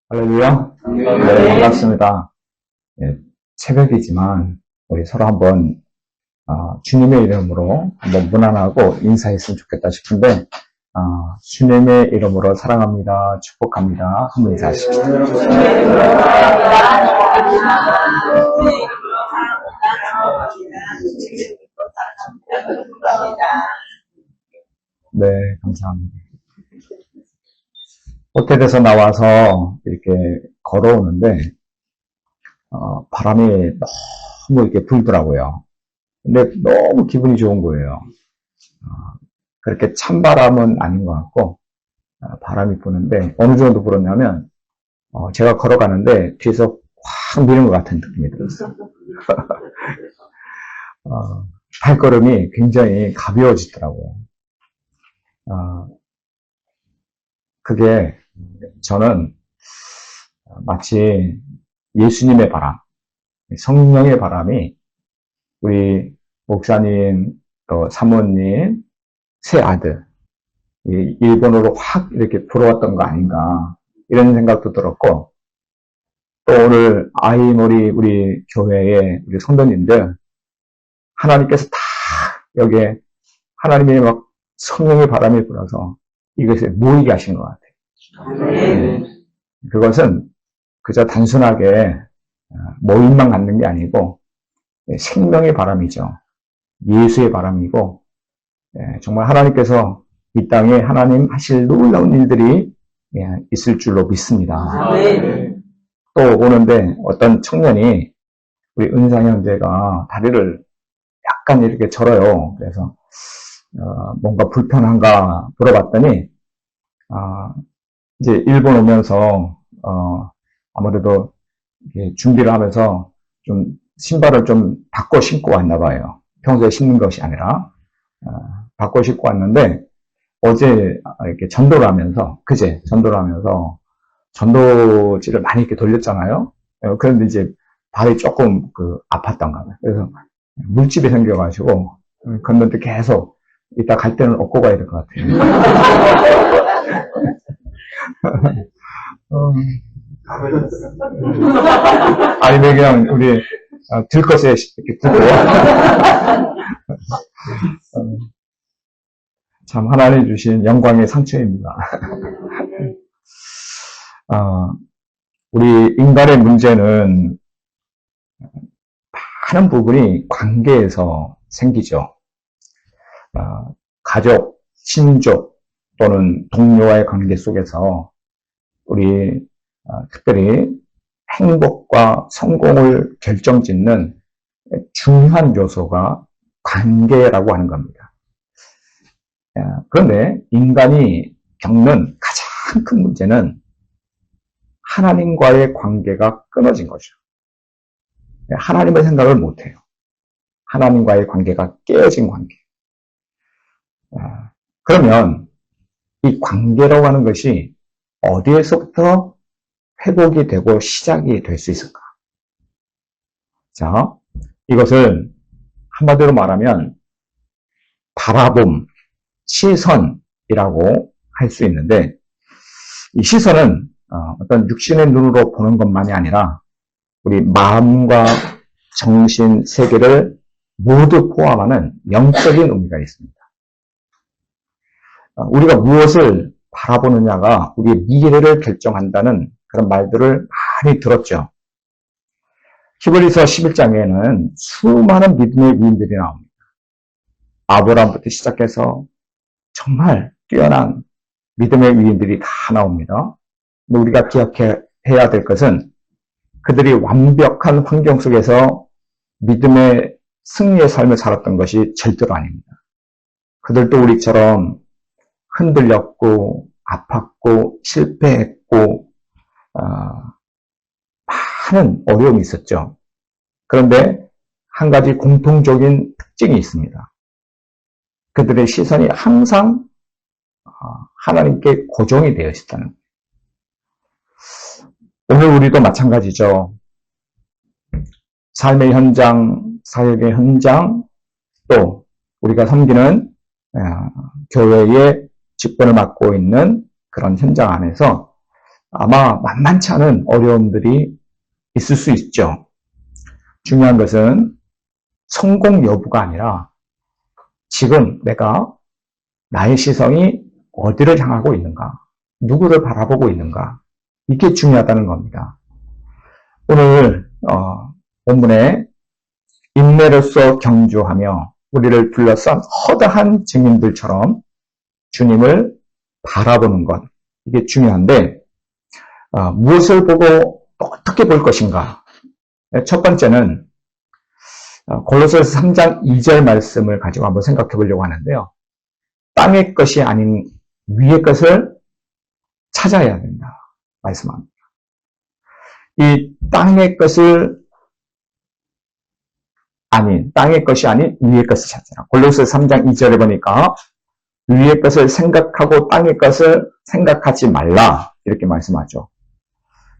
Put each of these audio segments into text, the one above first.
할렐루야. 네, 반갑습니다. 예, 새벽이지만 우리 서로 한번 주님의 이름으로 한번 문안하고 인사했으면 좋겠다 싶은데 주님의 이름으로 사랑합니다. 축복합니다. 한번 인사하십시오. 네, 감사합니다. 호텔에서 나와서 이렇게 걸어오는데 바람이 너무 이렇게 불더라고요. 근데 너무 기분이 좋은 거예요. 그렇게 찬바람은 아닌 것 같고 바람이 부는데 어느 정도 불었냐면 제가 걸어가는데 뒤에서 확 미는 것 같은 느낌이 들었어요. 발걸음이 굉장히 가벼워지더라고요. 그게 저는 마치 예수님의 바람, 성령의 바람이 우리 목사님, 또 사모님, 세 아들, 일본으로 확 이렇게 불어왔던 거 아닌가 이런 생각도 들었고, 또 오늘 아이모리 우리 교회의 우리 성도님들 하나님께서 다 여기에 하나님의 막 성령의 바람이 불어서 이것에 모이게 하신 것 같아요. 네. 그것은 그저 단순하게 모임만 갖는 게 아니고 생명의 바람이죠. 예수의 바람이고 정말 하나님께서 이 땅에 하나님 하실 놀라운 일들이 있을 줄로 믿습니다. 또 오는데 어떤 청년이 우리 은상 형제가 다리를 약간 이렇게 절어요. 그래서 뭔가 불편한가 물어봤더니 이제 일본 오면서 아무래도 준비를 하면서 좀 신발을 좀 바꿔 신고 왔나 봐요. 평소에 신는 것이 아니라 바꿔 신고 왔는데 어제 이렇게 전도를 하면서 그제 전도를 하면서 전도지를 많이 이렇게 돌렸잖아요. 그런데 이제 발이 조금 아팠던가 봐요. 그래서 물집이 생겨가지고 걷는데 계속 이따 갈 때는 업고 가야 될 것 같아요. 아니면 그냥 우리 들것에 이렇게 두고 참 하나님 주신 영광의 상처입니다. 우리 인간의 문제는 많은 부분이 관계에서 생기죠. 가족, 친족 또는 동료와의 관계 속에서 우리 특별히 행복과 성공을 결정짓는 중요한 요소가 관계라고 하는 겁니다. 그런데 인간이 겪는 가장 큰 문제는 하나님과의 관계가 끊어진 거죠. 하나님의 생각을 못해요. 하나님과의 관계가 깨어진 관계. 그러면 이 관계라고 하는 것이 어디에서부터 회복이 되고 시작이 될 수 있을까? 자, 이것을 한마디로 말하면 바라봄, 시선이라고 할 수 있는데 이 시선은 어떤 육신의 눈으로 보는 것만이 아니라 우리 마음과 정신 세계를 모두 포함하는 영적인 의미가 있습니다. 우리가 무엇을 바라보느냐가 우리의 미래를 결정한다는 그런 말들을 많이 들었죠. 히브리서 11장에는 수많은 믿음의 위인들이 나옵니다. 아브라함부터 시작해서 정말 뛰어난 믿음의 위인들이 다 나옵니다. 근데 우리가 기억해야 될 것은 그들이 완벽한 환경 속에서 믿음의 승리의 삶을 살았던 것이 절대로 아닙니다. 그들도 우리처럼 흔들렸고 아팠고 실패했고 많은 어려움이 있었죠. 그런데 한 가지 공통적인 특징이 있습니다. 그들의 시선이 항상 하나님께 고정이 되어 있다는 거예요. 오늘 우리도 마찬가지죠. 삶의 현장, 사역의 현장, 또 우리가 섬기는 교회의 직분을 맡고 있는 그런 현장 안에서 아마 만만치 않은 어려움들이 있을 수 있죠. 중요한 것은 성공 여부가 아니라 지금 내가 나의 시선이 어디를 향하고 있는가, 누구를 바라보고 있는가, 이게 중요하다는 겁니다. 오늘 본문에 인내로서 경주하며 우리를 둘러싼 허다한 증인들처럼 주님을 바라보는 것, 이게 중요한데 무엇을 보고 어떻게 볼 것인가. 첫 번째는 골로새서 3장 2절 말씀을 가지고 한번 생각해 보려고 하는데요. 땅의 것이 아닌 위의 것을 찾아야 된다 말씀합니다. 이 땅의 것이 아닌 위의 것을 찾아라. 골로새서 3장 2절에 보니까 위의 것을 생각하고 땅의 것을 생각하지 말라 이렇게 말씀하죠.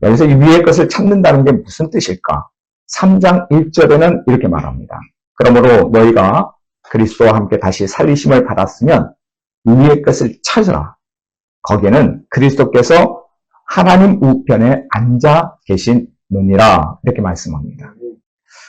여기서 이 위의 것을 찾는다는 게 무슨 뜻일까? 3장 1절에는 이렇게 말합니다. 그러므로 너희가 그리스도와 함께 다시 살리심을 받았으면 위의 것을 찾으라. 거기에는 그리스도께서 하나님 우편에 앉아 계시느니라 이렇게 말씀합니다.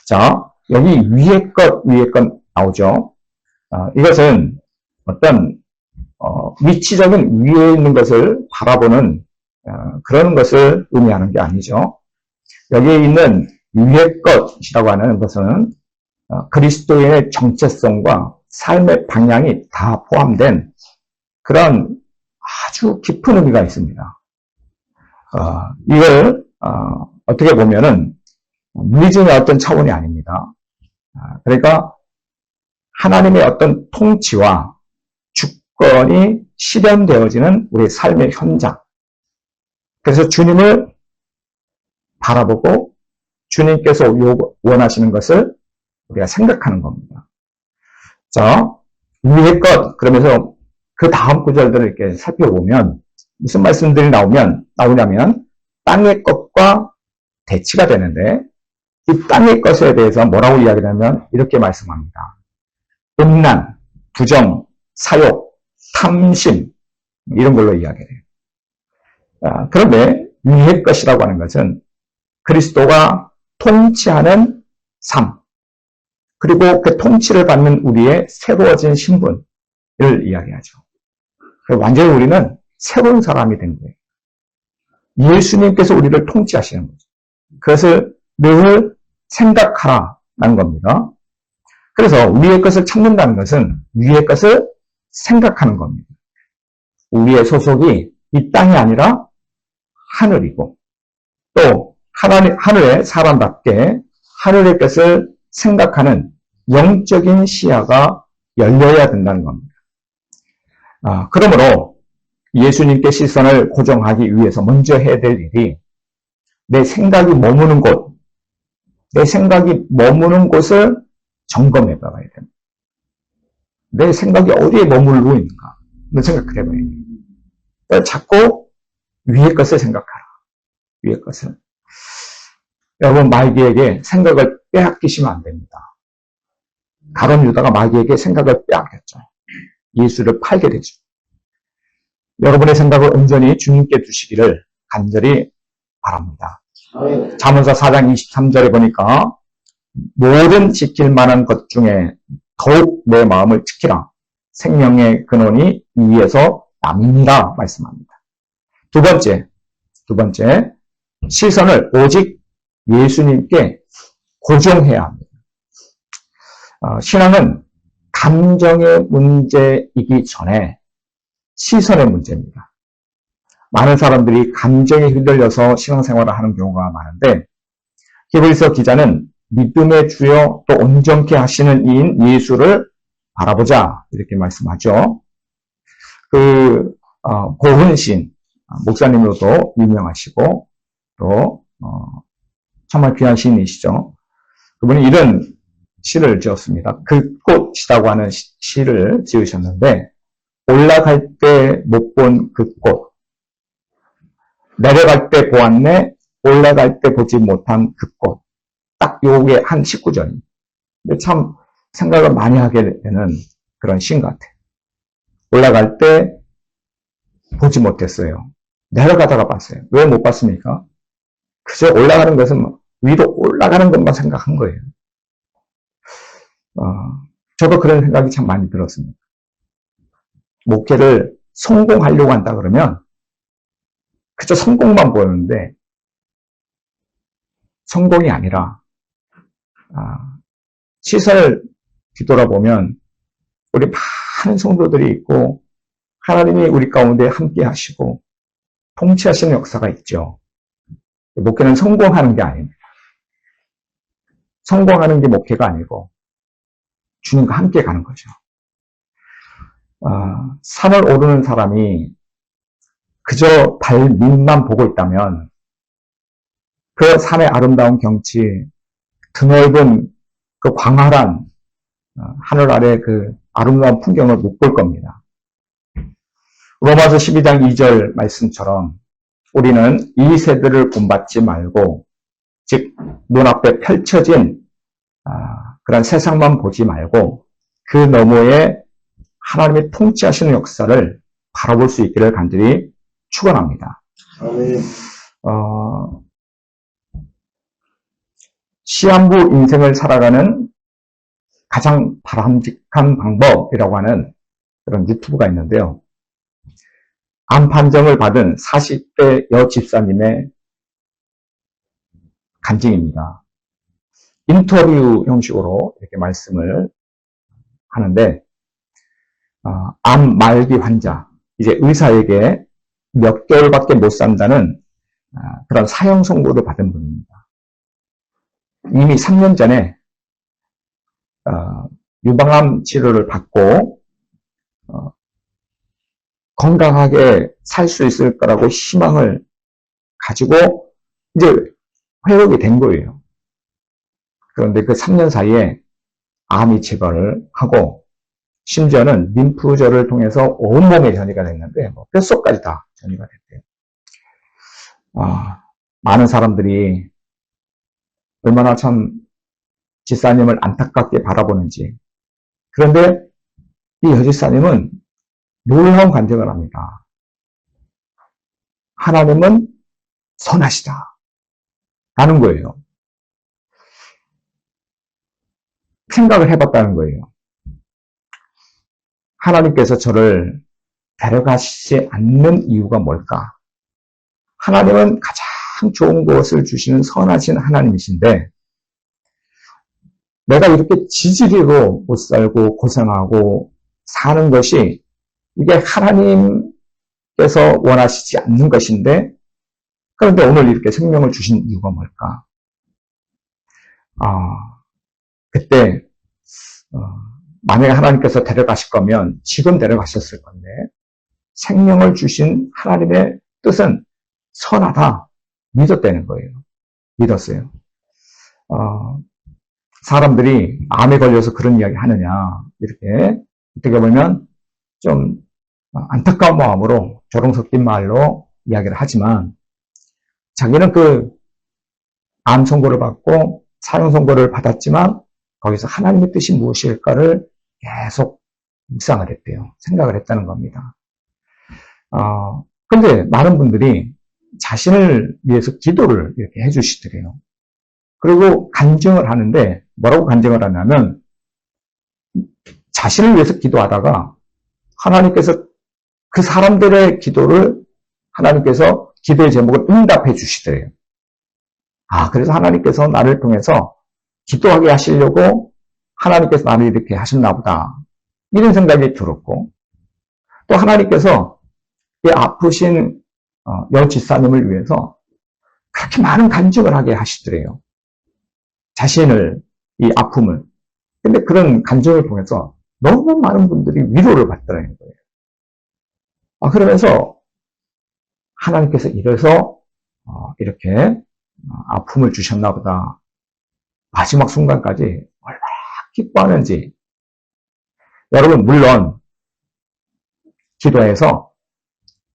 자, 여기 위의 것 나오죠. 이것은 어떤 위치적인 위에 있는 것을 바라보는 그런 것을 의미하는 게 아니죠. 여기에 있는 위의 것이라고 하는 것은 그리스도의 정체성과 삶의 방향이 다 포함된 그런 아주 깊은 의미가 있습니다. 이걸 어떻게 보면은 물리적인 어떤 차원이 아닙니다. 그러니까 하나님의 어떤 통치와 주권이 실현되어지는 우리 삶의 현장. 그래서 주님을 바라보고 주님께서 원하시는 것을 우리가 생각하는 겁니다. 자, 위의 것, 그러면서 그 다음 구절들을 이렇게 살펴보면 무슨 말씀들이 나오냐면 땅의 것과 대치가 되는데 이 땅의 것에 대해서 뭐라고 이야기하냐면 이렇게 말씀합니다. 음란, 부정, 사욕, 탐심 이런 걸로 이야기해요. 그런데 위의 것이라고 하는 것은 그리스도가 통치하는 삶, 그리고 그 통치를 받는 우리의 새로워진 신분을 이야기하죠. 완전히 우리는 새로운 사람이 된 거예요. 예수님께서 우리를 통치하시는 거죠. 그것을 늘 생각하라는 겁니다. 그래서 위의 것을 찾는다는 것은 위의 것을 생각하는 겁니다. 우리의 소속이 이 땅이 아니라 하늘이고 또 하늘의 사람답게 하늘의 것을 생각하는 영적인 시야가 열려야 된다는 겁니다. 그러므로 예수님께 시선을 고정하기 위해서 먼저 해야 될 일이 내 생각이 머무는 곳을 점검해 봐야 됩니다. 내 생각이 어디에 머물고 있는가? 생각을 해봐야 됩니다. 그러니까 자꾸 위의 것을 생각하라. 위의 것을. 여러분, 마귀에게 생각을 빼앗기시면 안 됩니다. 가룟 유다가 마귀에게 생각을 빼앗겼죠. 예수를 팔게 되죠. 여러분의 생각을 온전히 주님께 두시기를 간절히 바랍니다. 잠언서 4장 23절에 보니까 모든 지킬 만한 것 중에 더욱 내 마음을 지키라. 생명의 근원이 이 위에서 남이니라 말씀합니다. 두 번째, 시선을 오직 예수님께 고정해야 합니다. 신앙은 감정의 문제이기 전에 시선의 문제입니다. 많은 사람들이 감정에 휘둘려서 신앙생활을 하는 경우가 많은데 히브리서 기자는 믿음의 주요 또 온전케 하시는 이인 예수를 바라보자 이렇게 말씀하죠. 고훈신 목사님으로도 유명하시고 또 정말 귀한 시인이시죠. 그분이 이런 시를 지었습니다. 그 꽃이라고 하는 시를 지으셨는데 올라갈 때 못 본 그 꽃, 내려갈 때 보았네, 올라갈 때 보지 못한 그 꽃. 딱 요게 한 19절입니다. 근데 참 생각을 많이 하게 되는 그런 시인 같아요. 올라갈 때 보지 못했어요. 내려가다가 봤어요. 왜 못 봤습니까? 그저 올라가는 것은 위로 올라가는 것만 생각한 거예요. 저도 그런 생각이 참 많이 들었습니다. 목회를 성공하려고 한다 그러면 그저 성공만 보였는데 성공이 아니라 시설 뒤돌아보면 우리 많은 성도들이 있고 하나님이 우리 가운데 함께 하시고 통치하시는 역사가 있죠. 목회는 성공하는 게 아닙니다. 성공하는 게 목회가 아니고 주님과 함께 가는 거죠. 산을 오르는 사람이 그저 발 밑만 보고 있다면 그 산의 아름다운 경치, 드넓은 그 광활한 하늘 아래 그 아름다운 풍경을 못 볼 겁니다. 로마서 12장 2절 말씀처럼 우리는 이 세대를 본받지 말고 즉 눈앞에 펼쳐진 그런 세상만 보지 말고 그 너머에 하나님의 통치하시는 역사를 바라볼 수 있기를 간절히 축원합니다. 시한부 인생을 살아가는 가장 바람직한 방법이라고 하는 그런 유튜브가 있는데요. 암 판정을 받은 40대 여 집사님의 간증입니다. 인터뷰 형식으로 이렇게 말씀을 하는데 암 말기 환자, 이제 의사에게 몇 개월밖에 못 산다는 그런 사형 선고를 받은 분입니다. 이미 3년 전에 유방암 치료를 받고 건강하게 살 수 있을 거라고 희망을 가지고 이제 회복이 된 거예요. 그런데 그 3년 사이에 암이 재발을 하고 심지어는 림프절을 통해서 온몸에 전이가 됐는데 뼛속까지 다 전이가 됐대요. 많은 사람들이 얼마나 참 집사님을 안타깝게 바라보는지. 그런데 이 여집사님은 놀라운 간증을 합니다. 하나님은 선하시다 라는 거예요. 생각을 해봤다는 거예요. 하나님께서 저를 데려가시지 않는 이유가 뭘까? 하나님은 가장 좋은 것을 주시는 선하신 하나님이신데 내가 이렇게 지지리로 못 살고 고생하고 사는 것이 이게 하나님께서 원하시지 않는 것인데 그런데 오늘 이렇게 생명을 주신 이유가 뭘까? 그때 만약에 하나님께서 데려가실 거면 지금 데려가셨을 건데 생명을 주신 하나님의 뜻은 선하다 믿었다는 거예요. 믿었어요. 사람들이 암에 걸려서 그런 이야기 하느냐 이렇게 어떻게 보면 좀 안타까운 마음으로 조롱 섞인 말로 이야기를 하지만 자기는 그 암 선고를 받고 사형 선고를 받았지만 거기서 하나님의 뜻이 무엇일까를 계속 묵상을 했대요. 생각을 했다는 겁니다. 근데 많은 분들이 자신을 위해서 기도를 이렇게 해주시더래요. 그리고 간증을 하는데 뭐라고 간증을 하냐면 자신을 위해서 기도하다가 하나님께서 그 사람들의 기도를 하나님께서 기도의 제목을 응답해 주시더래요. 그래서 하나님께서 나를 통해서 기도하게 하시려고 하나님께서 나를 이렇게 하셨나 보다. 이런 생각이 들었고 또 하나님께서 이 아프신 여 집사님을 위해서 그렇게 많은 간증을 하게 하시더래요. 자신을, 이 아픔을. 근데 그런 간증을 통해서 너무 많은 분들이 위로를 받더라는 거예요. 그러면서 하나님께서 이래서 이렇게 아픔을 주셨나 보다. 마지막 순간까지 얼마나 기뻐하는지. 여러분 물론 기도해서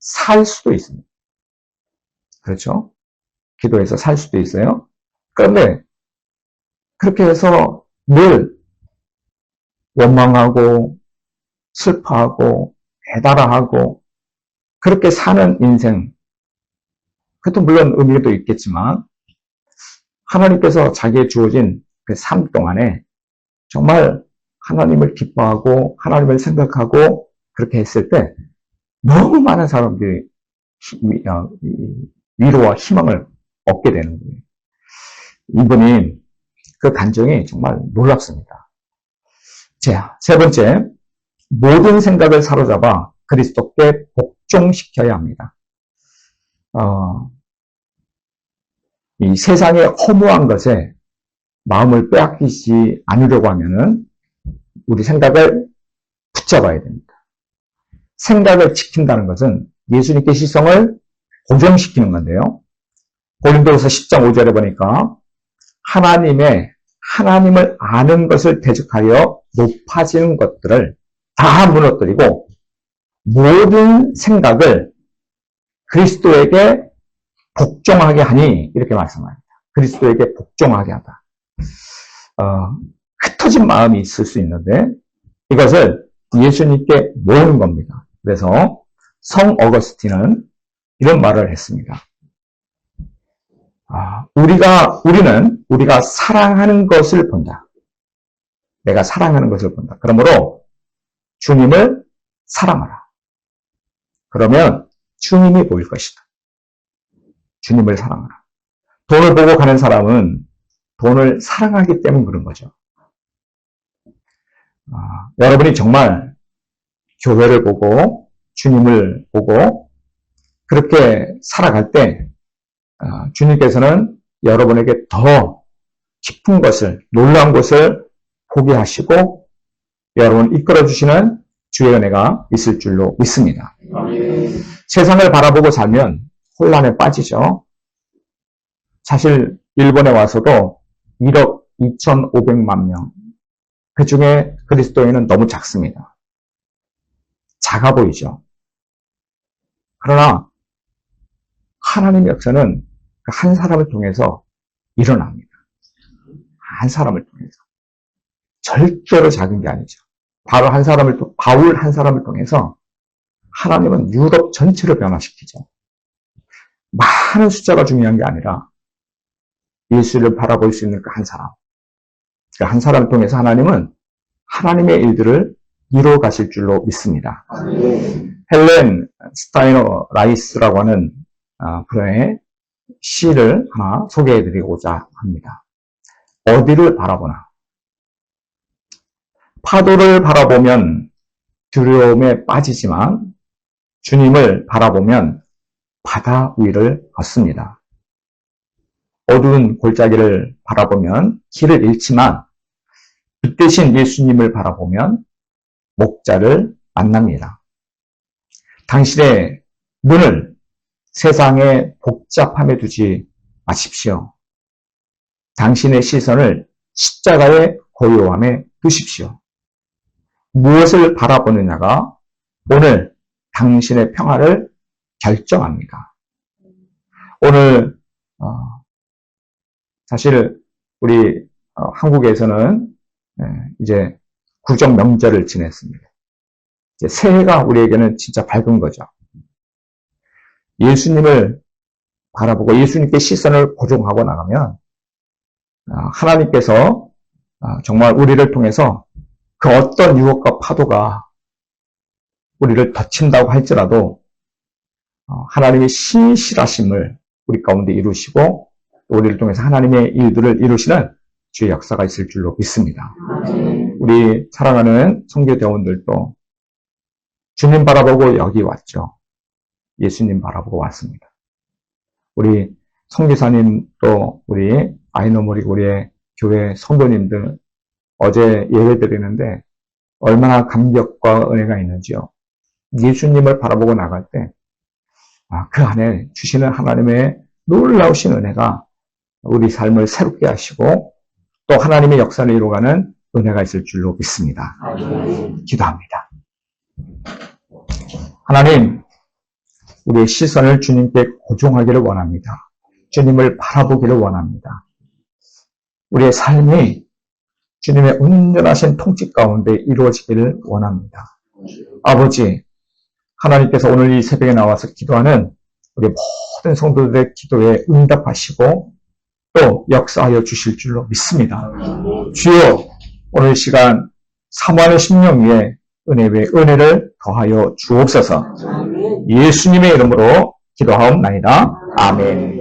살 수도 있습니다. 그렇죠? 기도해서 살 수도 있어요. 그런데 그렇게 해서 늘 원망하고 슬퍼하고 배달하고 그렇게 사는 인생 그것도 물론 의미도 있겠지만 하나님께서 자기의 주어진 그 삶 동안에 정말 하나님을 기뻐하고 하나님을 생각하고 그렇게 했을 때 너무 많은 사람들이 위로와 희망을 얻게 되는 거예요. 이분이 그 간증이 정말 놀랍습니다. 자, 세 번째, 모든 생각을 사로잡아 그리스도께 복종시켜야 합니다. 이 세상의 허무한 것에 마음을 빼앗기지 않으려고 하면은 우리 생각을 붙잡아야 됩니다. 생각을 지킨다는 것은 예수님께 시성을 고정시키는 건데요. 고린도후서 10장 5절에 보니까 하나님을 아는 것을 대적하여 높아지는 것들을 다 무너뜨리고 모든 생각을 그리스도에게 복종하게 하니 이렇게 말씀합니다. 그리스도에게 복종하게 하다. 흩어진 마음이 있을 수 있는데 이것을 예수님께 모으는 겁니다. 그래서 성 어거스틴은 이런 말을 했습니다. 우리가 사랑하는 것을 본다. 내가 사랑하는 것을 본다. 그러므로 주님을 사랑하라. 그러면 주님이 보일 것이다. 주님을 사랑하라. 돈을 보고 가는 사람은 돈을 사랑하기 때문에 그런 거죠. 여러분이 정말 교회를 보고 주님을 보고 그렇게 살아갈 때 주님께서는 여러분에게 더 깊은 것을, 놀라운 것을 보게 하시고 여러분을 이끌어주시는 주의 은혜가 있을 줄로 믿습니다. 세상을 바라보고 살면 혼란에 빠지죠. 사실 일본에 와서도 1억 2,500만 명, 그 중에 그리스도인은 너무 작습니다. 작아 보이죠. 그러나 하나님의 역사는 그 한 사람을 통해서 일어납니다. 한 사람을 통해서. 절대로 작은 게 아니죠. 바울 한 사람을 통해서 하나님은 유럽 전체를 변화시키죠. 많은 숫자가 중요한 게 아니라 예수를 바라볼 수 있는 그 한 사람. 그 한 사람을 통해서 하나님은 하나님의 일들을 이루어 가실 줄로 믿습니다. 헬렌 스타이너 라이스라고 하는 분의 시를 하나 소개해드리고자 합니다. 어디를 바라보나? 파도를 바라보면 두려움에 빠지지만 주님을 바라보면 바다 위를 걷습니다. 어두운 골짜기를 바라보면 길을 잃지만 빛 대신 예수님을 바라보면 목자를 만납니다. 당신의 눈을 세상의 복잡함에 두지 마십시오. 당신의 시선을 십자가의 고요함에 두십시오. 무엇을 바라보느냐가 오늘 당신의 평화를 결정합니다. 오늘 사실 우리 한국에서는 이제 구정 명절을 지냈습니다. 이제 새해가 우리에게는 진짜 밝은 거죠. 예수님을 바라보고 예수님께 시선을 고정하고 나가면 하나님께서 정말 우리를 통해서 그 어떤 유혹과 파도가 우리를 덮친다고 할지라도 하나님의 신실하심을 우리 가운데 이루시고 우리를 통해서 하나님의 일들을 이루시는 주의 역사가 있을 줄로 믿습니다. 우리 사랑하는 선교대원들도 주님 바라보고 여기 왔죠. 예수님 바라보고 왔습니다. 우리 선교사님 또 우리 아이노모리 우리의 교회 성도님들 어제 예배 드리는데 얼마나 감격과 은혜가 있는지요. 예수님을 바라보고 나갈 때 그 안에 주시는 하나님의 놀라우신 은혜가 우리 삶을 새롭게 하시고 또 하나님의 역사를 이루어가는 은혜가 있을 줄로 믿습니다. 기도합니다. 하나님, 우리의 시선을 주님께 고정하기를 원합니다. 주님을 바라보기를 원합니다. 우리의 삶이 주님의 온전하신 통치 가운데 이루어지기를 원합니다. 아버지, 하나님께서 오늘 이 새벽에 나와서 기도하는 우리 모든 성도들의 기도에 응답하시고 또 역사하여 주실 줄로 믿습니다. 주여, 오늘 시간 사모하는 심령 위에 은혜 위에 은혜를 더하여 주옵소서. 예수님의 이름으로 기도하옵나이다. 아멘.